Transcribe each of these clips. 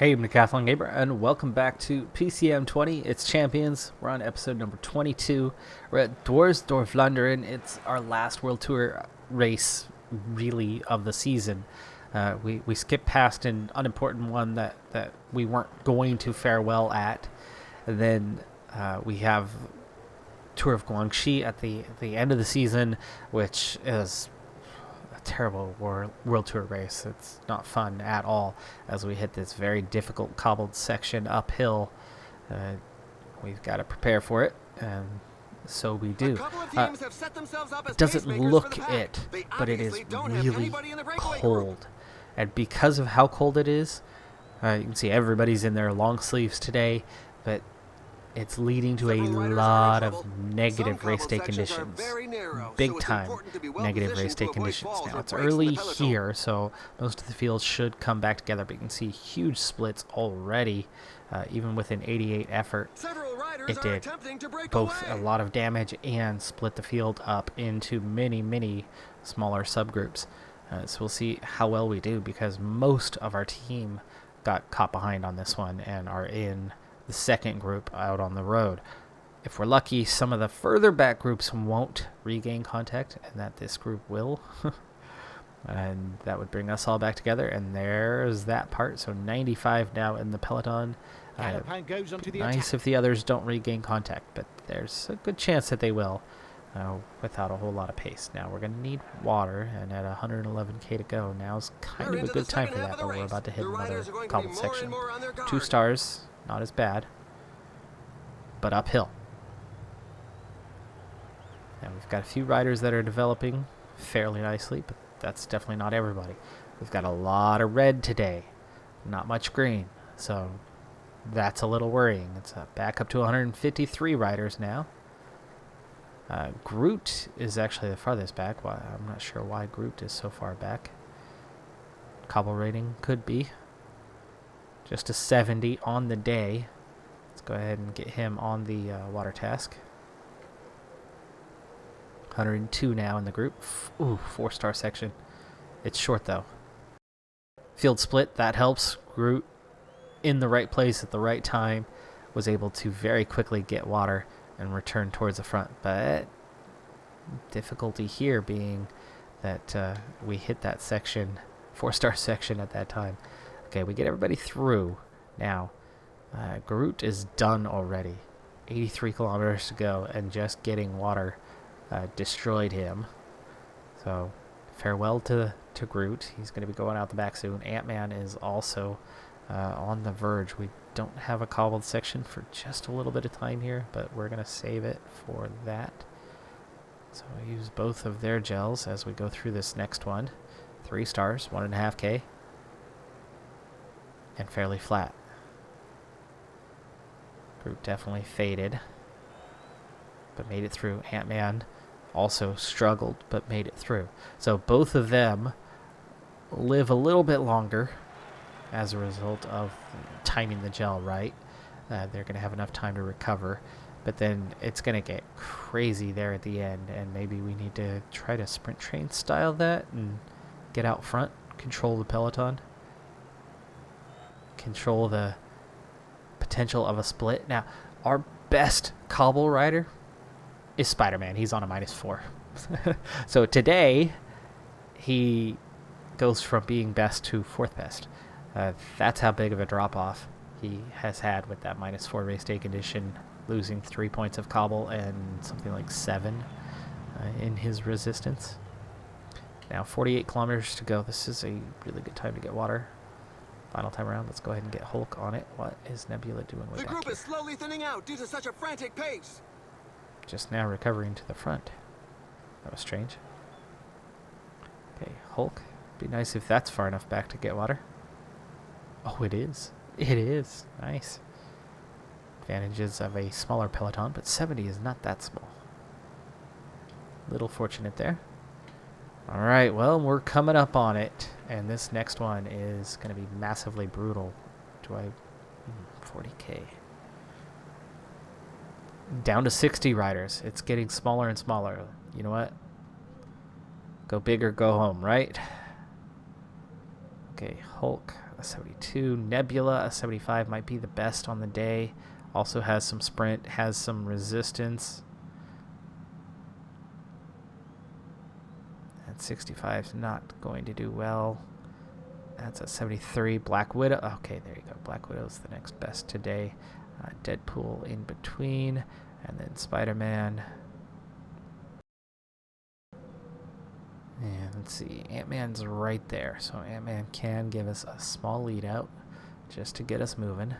Hey, I'm Decathlon Gamer, and welcome back to PCM20. It's Champions. We're on episode number 22. We're at Dwars, Vlandeeren. It's our last World Tour race, really, of the season. We skipped past an unimportant one that we weren't going to fare well at. And then we have Tour of Guangxi at the end of the season, which is terrible World Tour race. It's not fun at all as we hit this very difficult cobbled section uphill. We've got to prepare for it, and so we do. It doesn't look it, but it is really cold. And because of how cold it is, you can see everybody's in their long sleeves today, but it's leading to a lot of negative race day conditions. Big time negative race day conditions. Now, it's early here, so most of the fields should come back together, but you can see huge splits already. Even with an 88 effort, it did both a lot of damage and split the field up into many smaller subgroups. So we'll see how well we do, because most of our team got caught behind on this one and are in the second group out on the road. If we're lucky, some of the further back groups won't regain contact, and that this group will. And that would bring us all back together, and there's that part. So 95 now in the peloton. Nice if the others don't regain contact, but there's a good chance that they will, without a whole lot of pace. Now we're going to need water, and at 111k to go, now's kind of a good time for that, but we're about to hit another cobbled section. 2 stars. Not as bad, but uphill. Now we've got a few riders that are developing fairly nicely, but that's definitely not everybody. We've got a lot of red today, not much green, so that's a little worrying. It's back up to 153 riders now. Groot is actually the farthest back. I'm not sure why Groot is so far back. Cobble rating could be. Just a 70 on the day. Let's go ahead and get him on the water task. 102 now in the group. Ooh, 4-star section. It's short though. Field split, that helps. Groot in the right place at the right time. Was able to very quickly get water and return towards the front. But difficulty here being that we hit that section, 4-star section at that time. Okay, we get everybody through. Now, Groot is done already. 83 kilometers to go, and just getting water destroyed him. So, farewell to Groot. He's going to be going out the back soon. Ant-Man is also on the verge. We don't have a cobbled section for just a little bit of time here, but we're going to save it for that. So, I use both of their gels as we go through this next one. 3 stars, 1.5k. And fairly flat. Group definitely faded, but made it through. Ant-Man also struggled, but made it through. So both of them live a little bit longer as a result of timing the gel right. They're going to have enough time to recover, but then it's going to get crazy there at the end, and maybe we need to try to sprint train style that and get out front, control the peloton. Control the potential of a split. Now, our best cobble rider is Spider-Man. He's on a -4. So today, he goes from being best to 4th best. That's how big of a drop-off he has had with that -4 race day condition, losing 3 points of cobble and something like 7 in his resistance. Now, 48 kilometers to go. This is a really good time to get water. Final time around, let's go ahead and get Hulk on it. What is Nebula doing with that? The group is slowly thinning out due to such a frantic pace. Just now recovering to the front. That was strange. Okay, Hulk. Be nice if that's far enough back to get water. Oh, it is. It is. Nice. Advantages of a smaller peloton, but 70 is not that small. Little fortunate there. Alright, well, we're coming up on it, and this next one is going to be massively brutal. 40k. Down to 60 riders. It's getting smaller and smaller. You know what? Go big or go home, right? Okay, Hulk. A 72. Nebula, a 75 might be the best on the day. Also has some sprint, has some resistance. That 65 is not going to do well. That's a 73. Black Widow. Okay, there you go. Black Widow's the next best today. Deadpool in between. And then Spider-Man. And let's see. Ant-Man's right there. So Ant-Man can give us a small lead out just to get us moving.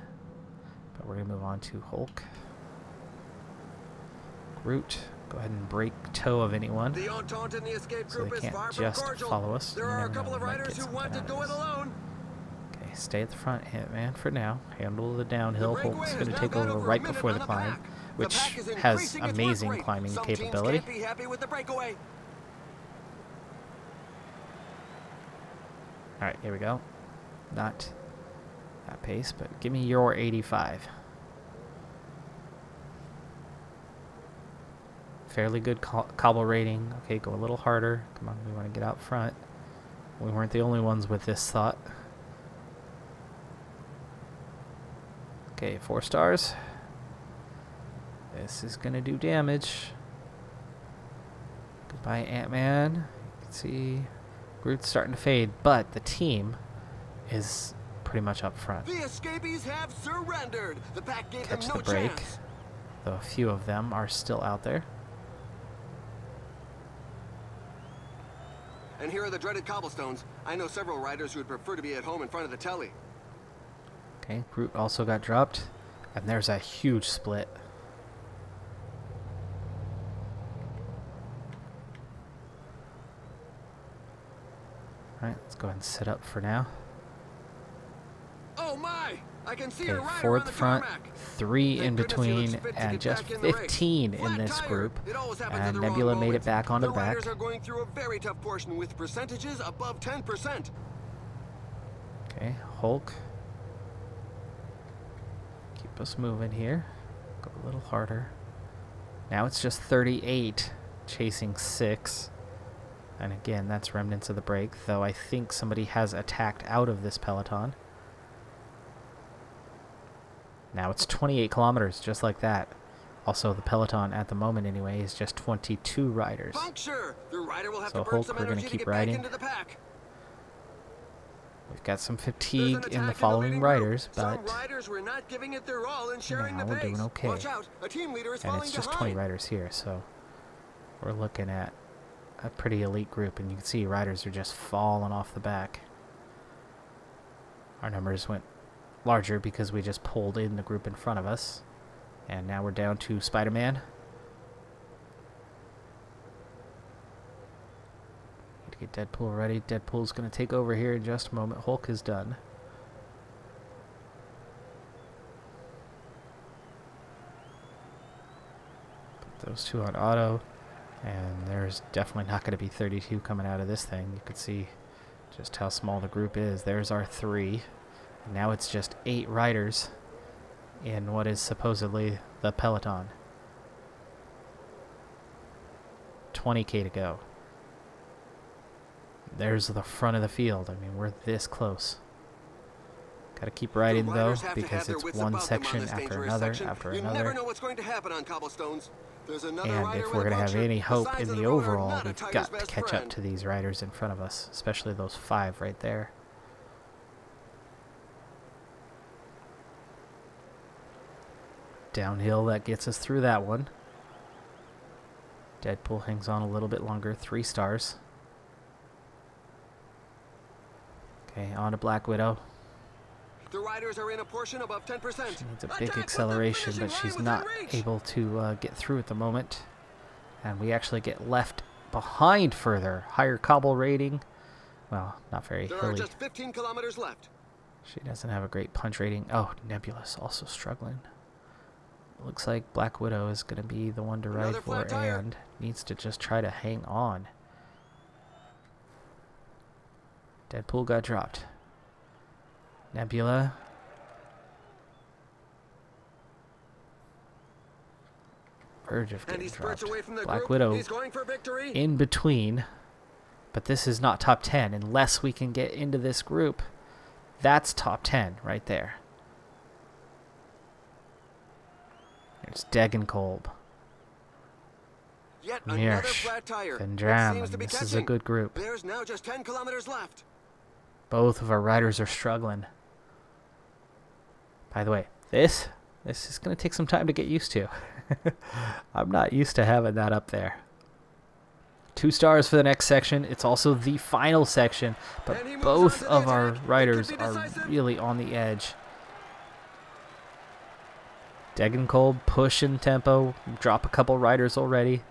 But we're going to move on to Hulk. Groot. Go ahead and break toe of anyone. The Entente in the escape So group they is can't far from just cordial. follow us. There You are a never couple know, of we might riders get who want to something do out it of this. alone. Okay, stay at the front, Ant-Man, for now. Handle the downhill. The breakaway Hulk's has going to now take gone over over a right minute before on the the climb, pack. which The pack is has increasing its work amazing rate. climbing Some capability. teams can't be happy with the breakaway. Alright, here we go. Not that pace, but give me your 85. Fairly good cobble rating. Okay, go a little harder. Come on, we want to get out front. We weren't the only ones with this thought. Okay, 4 stars. This is going to do damage. Goodbye, Ant-Man. You can see Groot's starting to fade, but the team is pretty much up front. The escapees have surrendered. The pack gave Catch them no the break, chance. though a few of them are still out there. And here are the dreaded cobblestones. I know several riders who would prefer to be at home in front of the telly. Okay, Groot also got dropped, and there's a huge split. Alright, let's go ahead and sit up for now. Oh my! I can see a Okay, rider 4 on at the the front, tarmac. 3 Thank in goodness he looks between, fit to and get just back in the race. 15 in Flat this tire. group. It always happens at And the wrong Nebula made it moment. back onto The the back. riders are going through a very tough portion with percentages above 10%. Okay, Hulk. Keep us moving here. Go a little harder. Now it's just 38, chasing 6. And again, that's remnants of the break, though I think somebody has attacked out of this peloton. Now it's 28 kilometers, just like that. Also, the peloton at the moment, anyway, is just 22 riders. Puncture! The rider will have So to burn Hulk, some we're gonna energy to keep get riding. back into the pack. We've got some There's an fatigue attack in the following leading group. riders, Some but riders were not giving it their all and sharing now the we're pace. doing okay. Watch out! A team leader is and falling it's just behind. 20 riders here, so we're looking at a pretty elite group, and you can see riders are just falling off the back. Our numbers went larger because we just pulled in the group in front of us, and now we're down to Spider-Man. Need to get Deadpool ready. Deadpool's going to take over here in just a moment. Hulk is done. Put those two on auto. And there's definitely not going to be 32 coming out of this thing. You can see just how small the group is. There's our 3. And now it's just 8 riders in what is supposedly the peloton. 20k to go. There's the front of the field. I mean, we're this close. Got to keep riding, The though, riders have to because have their it's wits one about them on section this after dangerous another section. after You another. never know what's going to happen on cobblestones. There's another And rider if with we're a going to have puncture. any The hope signs in of the road are overall, not a we've tiger's got to best catch friend. up to these riders in front of us, especially those 5 right there. Downhill, that gets us through that one. Deadpool hangs on a little bit longer, 3 stars. Okay, on to Black Widow. The riders are in a portion above 10%. She needs a Attack big with the acceleration, but finishing she's line not within reach. able to get through at the moment. And we actually get left behind further. Higher cobble rating. Well, not very There are hilly. just 15 kilometers left. She doesn't have a great punch rating. Oh, Nebula's also struggling. Looks like Black Widow is going to be the one to ride Another for flat tire. and needs to just try to hang on. Deadpool got dropped. Nebula. Verge of And he getting spurts dropped. away from the Black group. Widow He's going for victory. in between. But this is not top 10 unless we can get into this group. That's top 10 right there. There's Degenkolb. Yet another Meersch. flat tire. Vlandeeren. This is a good group. There's now just 10 kilometers left. Both of our riders are struggling. By the way, this is going to take some time to get used to. I'm not used to having that up there. 2 stars for the next section. It's also the final section, but both of our riders are really on the edge. Degenkolb pushing tempo, drop a couple riders already.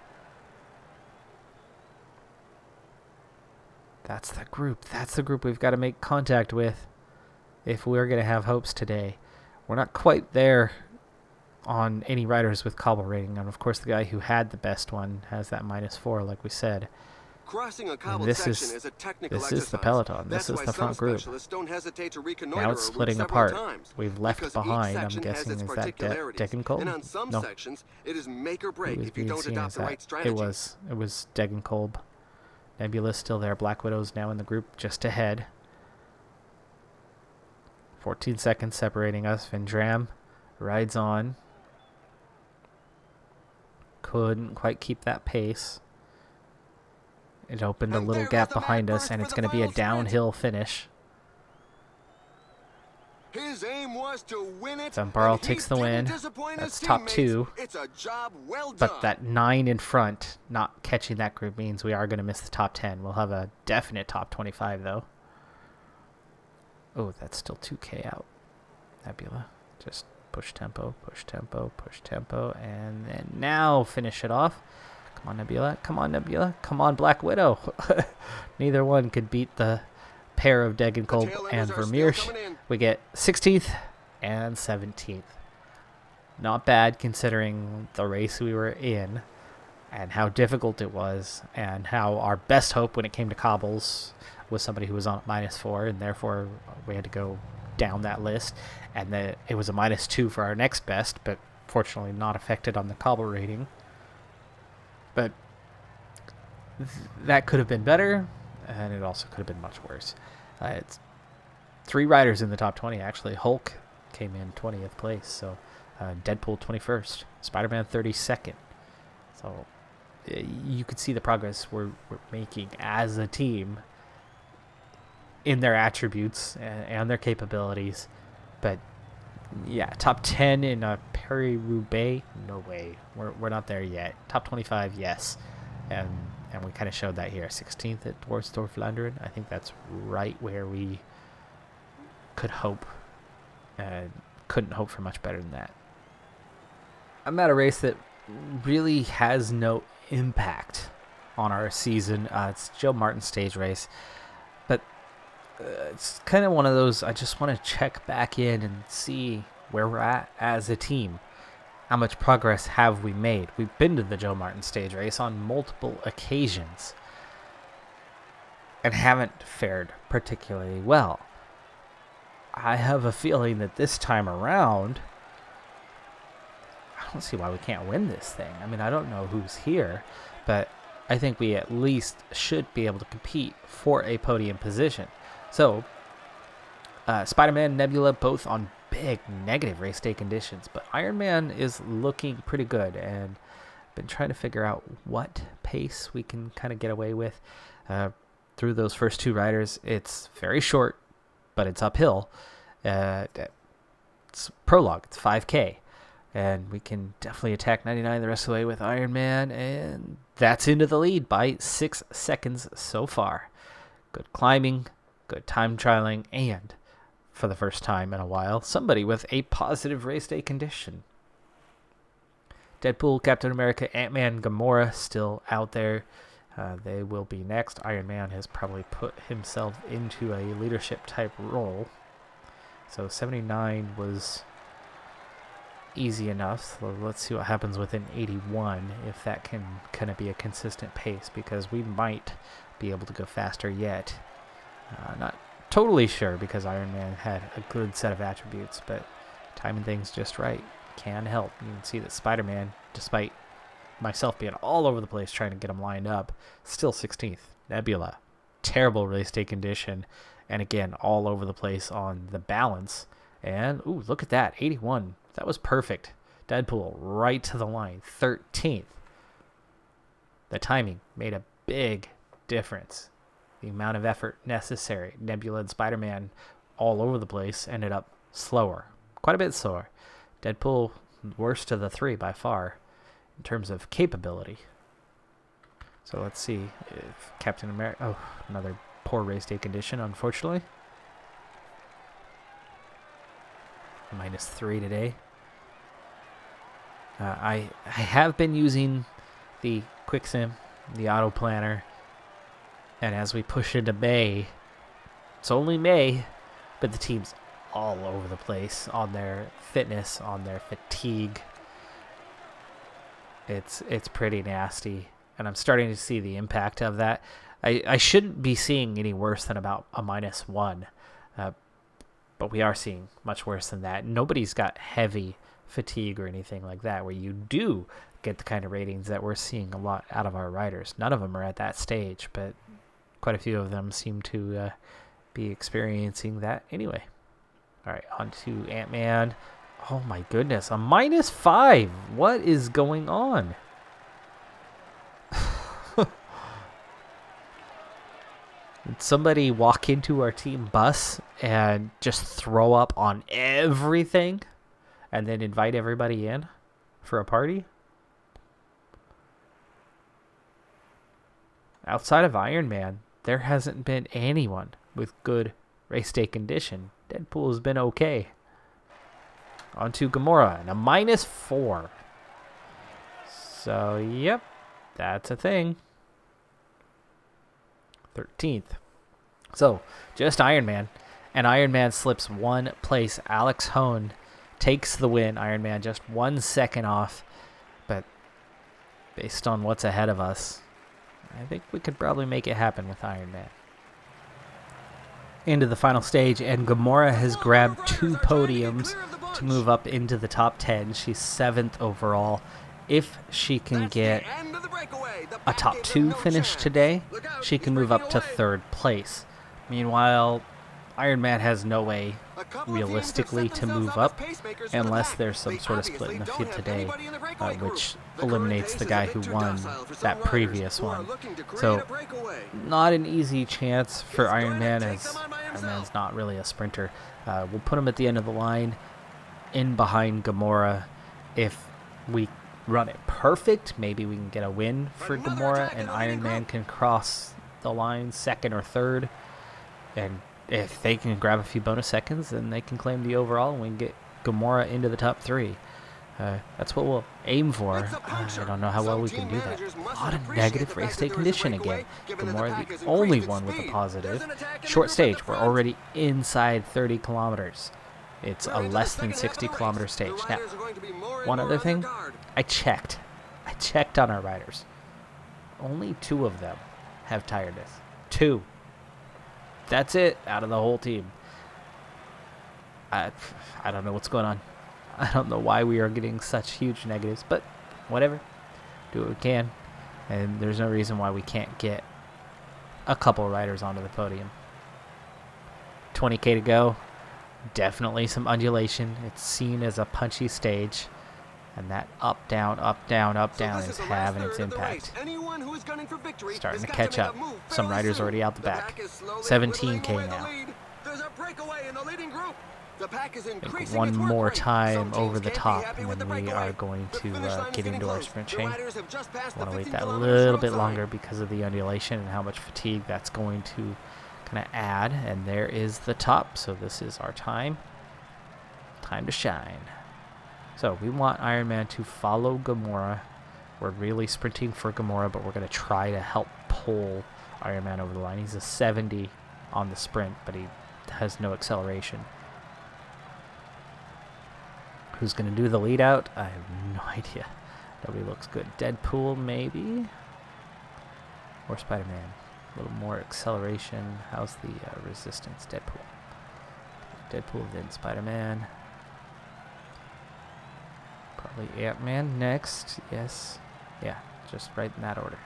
That's the group. That's the group we've got to make contact with if we're going to have hopes today. We're not quite there on any riders with cobble rating, and of course the guy who had the best one has that -4, like we said. Crossing a cobbled section is a technical this exercise. is the peloton. This is the front group. Don't hesitate to reconnoiter Now it's splitting apart. We've left because behind, each I'm section has guessing, its is that particularities. And on Degenkolb? some No. sections, it is make or break Who is if you being don't seen adopt as the that? right strategy. It was Degenkolb. Nebula's still there. Black Widow's now in the group just ahead. 14 seconds separating us. Vlandeeren rides on. Couldn't quite keep that pace. It opened a little gap behind us, and it's going to be a downhill finish. His aim was to win it. Zambarl takes the win. That's top 2. It's a job well done. But that 9 in front, not catching that group, means we are going to miss the top 10. We'll have a definite top 25, though. Oh, that's still 2K out. Nebula. Just push tempo, push tempo, push tempo, and then now finish it off. Come on, Nebula. Come on, Nebula. Come on, Black Widow. Neither one could beat the pair of Degenkolb and Vermeersch. We get 16th and 17th. Not bad considering the race we were in and how difficult it was, and how our best hope when it came to cobbles was somebody who was on -4, and therefore we had to go down that list, and it was a -2 for our next best, but fortunately not affected on the cobble rating. But that could have been better, and it also could have been much worse. It's 3 riders in the top 20, actually. Hulk came in 20th place, so Deadpool 21st, Spider-Man 32nd. So you could see the progress we're making as a team in their attributes and their capabilities. But yeah, top 10 in Paris-Roubaix, no way. We're not there yet. Top 25, yes. And we kind of showed that here. 16th at Dwars, Vlandeeren. I think that's right where we could hope. Couldn't hope for much better than that. I'm at a race that really has no impact on our season. It's Joe Martin stage race. But it's kind of one of those, I just want to check back in and see where we're at as a team. How much progress have we made? We've been to the Joe Martin stage race on multiple occasions and haven't fared particularly well. I have a feeling that this time around, I don't see why we can't win this thing. I mean, I don't know who's here, but I think we at least should be able to compete for a podium position. So, Spider-Man, Nebula, both on big negative race day conditions, but Iron Man is looking pretty good, and been trying to figure out what pace we can kind of get away with through those first 2 riders. It's very short, but it's uphill. It's prologue. It's 5K, and we can definitely attack 99 the rest of the way with Iron Man, and that's into the lead by 6 seconds so far. Good climbing, good time trialing, and for the first time in a while, somebody with a positive race day condition. Deadpool, Captain America, Ant-Man, Gamora still out there. They will be next. Iron Man has probably put himself into a leadership type role. So 79 was easy enough. So let's see what happens within 81, if that can kind of be a consistent pace, because we might be able to go faster yet. Not totally sure, because Iron Man had a good set of attributes, but timing things just right can help. You can see that Spider-Man, despite myself being all over the place trying to get him lined up, still 16th. Nebula, terrible race day condition, And again, all over the place on the balance. And, ooh, look at that, 81. That was perfect. Deadpool right to the line, 13th. The timing made a big difference. The amount of effort necessary. Nebula and Spider-Man all over the place ended up slower. Quite a bit slower. Deadpool, worst of the three by far in terms of capability. So let's see if Captain America... Oh, another poor race day condition, unfortunately. -3 today. I have been using the Quick Sim, the Auto Planner, and as we push into May, it's only May, but the team's all over the place on their fitness, on their fatigue. It's pretty nasty, and I'm starting to see the impact of that. I shouldn't be seeing any worse than about a -1, but we are seeing much worse than that. Nobody's got heavy fatigue or anything like that where you do get the kind of ratings that we're seeing a lot out of our riders. None of them are at that stage, but quite a few of them seem to be experiencing that anyway. All right, on to Ant-Man. Oh my goodness, a -5. What is going on? Did somebody walk into our team bus and just throw up on everything and then invite everybody in for a party? Outside of Iron Man, there hasn't been anyone with good race day condition. Deadpool has been okay. On to Gamora and a -4. So, yep, that's a thing. 13th. So, just Iron Man. And Iron Man slips one place. Alex Hone takes the win. Iron Man just 1 second off. But based on what's ahead of us, I think we could probably make it happen with Iron Man. Into the final stage, and Gamora has grabbed 2 podiums to move up into the top 10. She's 7th overall. If she can get a top 2 finish today, she can move up to 3rd place. Meanwhile, Iron Man has no way, realistically, to move up unless there's some sort of split in the field today, which eliminates the guy who won that previous one. So, not an easy chance for Iron Man, as Iron Man's not really a sprinter. We'll put him at the end of the line, in behind Gamora. If we run it perfect, maybe we can get a win for Gamora, and Iron Man can cross the line 2nd or 3rd. And if they can grab a few bonus seconds, then they can claim the overall, and we can get Gamora into the top 3. That's what we'll aim for. I don't know how well we can do that. A lot of negative race day condition again. Gamora, the only one with a positive. Short stage, we're already inside 30 kilometers. It's a less than 60 kilometer stage. Now, one other thing, I checked on our riders. Only 2 of them have tiredness. 2. That's it, out of the whole team. I don't know what's going on. I don't know why we are getting such huge negatives, but whatever. Do what we can. And there's no reason why we can't get a couple riders onto the podium. 20K to go. Definitely some undulation. It's seen as a punchy stage. And that up, down, up, down, up, down is having its impact. Starting to catch up. Some riders already out the back. 17K now. I think one more time over the top, and then we are going to get into our sprint chain. I want to wait that a little bit longer because of the undulation and how much fatigue that's going to kind of add. And there is the top. So this is our time. Time to shine. So we want Iron Man to follow Gamora. We're really sprinting for Gamora, but we're going to try to help pull Iron Man over the line. He's a 70 on the sprint, but he has no acceleration. Who's going to do the lead out? I have no idea. Nobody looks good. Deadpool, maybe? Or Spider-Man. A little more acceleration. How's the resistance? Deadpool. Deadpool, then Spider-Man. Probably Ant-Man next. Yes. Yeah, just right in that order.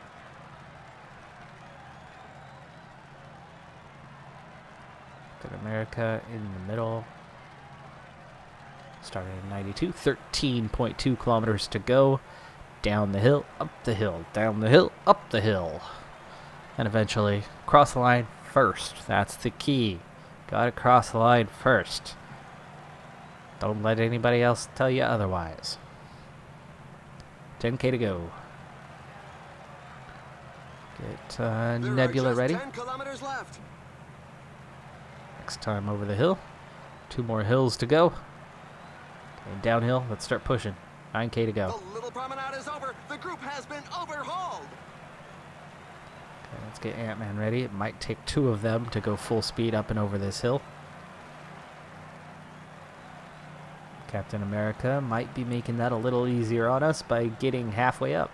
Captain America in the middle. Started in 92. 13.2 kilometers to go. Down the hill, up the hill, down the hill, up the hill. And eventually cross the line first. That's the key. Gotta cross the line first. Don't let anybody else tell you otherwise. 10K to go. Get Nebula ready. 10 kilometers left. Next time over the hill. 2 more hills to go. Okay, downhill. Let's start pushing. 9K to go. The little promenade is over. The group has been overhauled. Okay, let's get Ant-Man ready. It might take 2 of them to go full speed up and over this hill. Captain America might be making that a little easier on us by getting halfway up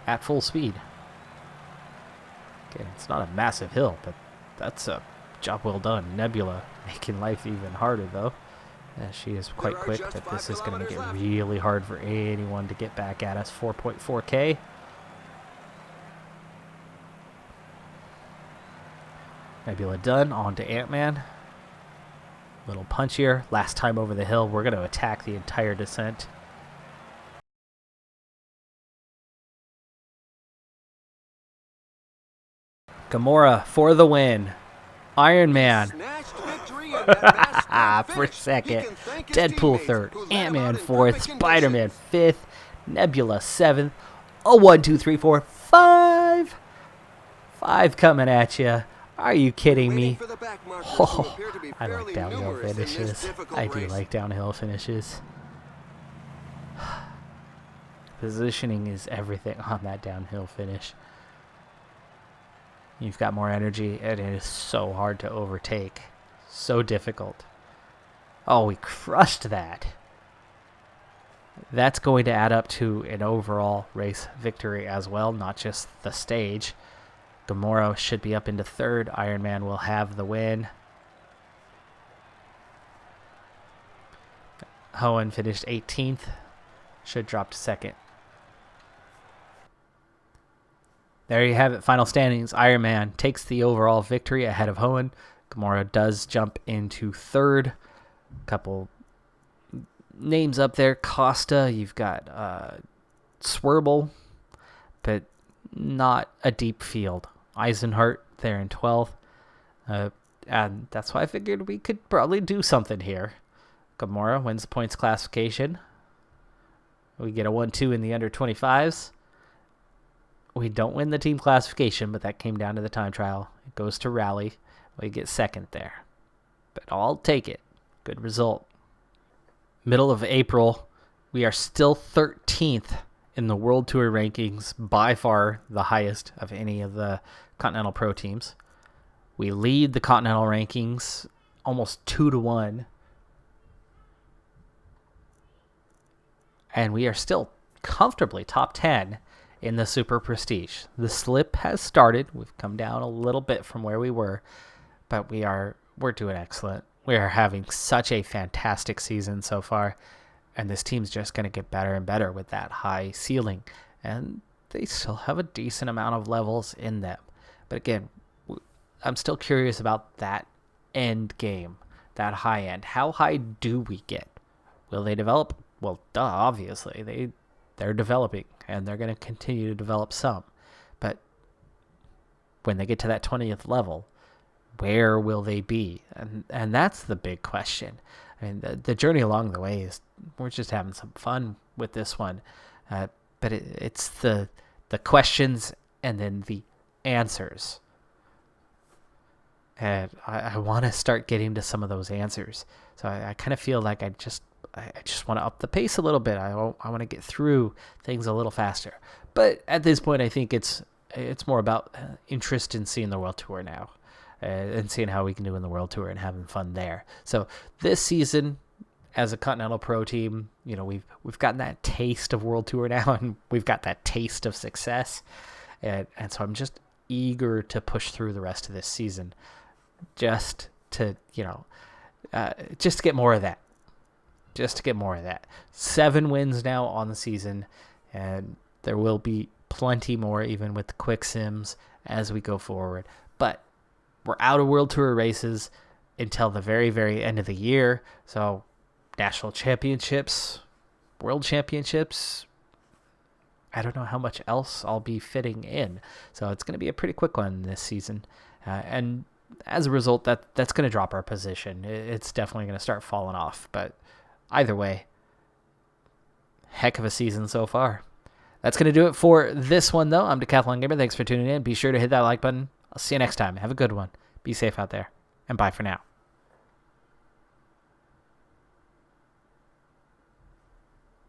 at full speed. Okay, it's not a massive hill, but that's a job well done. Nebula making life even harder, though. She is quite quick, but this is going to make it really hard for anyone to get back at us. 4.4K. Nebula done. On to Ant-Man. Little punchier. Last time over the hill. We're going to attack the entire descent. Gamora for the win. Iron Man. For a second. Deadpool third. Ant-Man fourth. Spider-Man fifth. Nebula seventh. Oh, 1, 2, 3, 4, 5. 5 coming at you. Are you kidding me? Oh, I like downhill finishes. I do like downhill finishes. Positioning is everything on that downhill finish. You've got more energy, and it is so hard to overtake. So difficult. Oh, we crushed that. That's going to add up to an overall race victory as well, not just the stage. Gamora should be up into third. Iron Man will have the win. Hoenn finished 18th. Should drop to second. There you have it. Final standings. Iron Man takes the overall victory ahead of Hoenn. Gamora does jump into third. Couple names up there. Costa. You've got Swerble. But not a deep field. Eisenhart there in 12th. And that's why I figured we could probably do something here. Gamora wins the points classification. We get a 1-2 in the under 25s. We don't win the team classification, but that came down to the time trial. It goes to Rally. We get second there. But I'll take it. Good result. Middle of April, we are still 13th in the World Tour rankings, by far the highest of any of the Continental Pro teams. We lead the Continental rankings almost 2-1. And we are still comfortably top 10 in the Super Prestige. The slip has started. We've come down a little bit from where we were, but we're doing excellent. We are having such a fantastic season so far, and this team's just going to get better and better with that high ceiling. And they still have a decent amount of levels in them. But again, I'm still curious about that end game, that high end. How high do we get? Will they develop? Well, duh, obviously. They're developing, and they're going to continue to develop some. But when they get to that 20th level, where will they be? And that's the big question. I mean, the journey along the way is we're just having some fun with this one. But it's the questions and then the answers. And I want to start getting to some of those answers. So I kind of feel like I just want to up the pace a little bit. I want to get through things a little faster. But at this point, I think it's more about interest in seeing the World Tour now. And seeing how we can do in the World Tour and having fun there. So this season, as a Continental Pro team, we've gotten that taste of World Tour now, and we've got that taste of success. And so I'm just eager to push through the rest of this season, just to get more of that. Just to get more of that. 7 wins now on the season, and there will be plenty more even with the quick sims as we go forward. But we're out of World Tour races. until the very, very end of the year. So national championships, world championships, I don't know how much else I'll be fitting in. So it's going to be a pretty quick one this season. And as a result, that's going to drop our position. It's definitely going to start falling off. But either way, heck of a season so far. That's going to do it for this one, though. I'm Decathlon Gamer. Thanks for tuning in. Be sure to hit that like button. I'll see you next time. Have a good one. Be safe out there. And bye for now.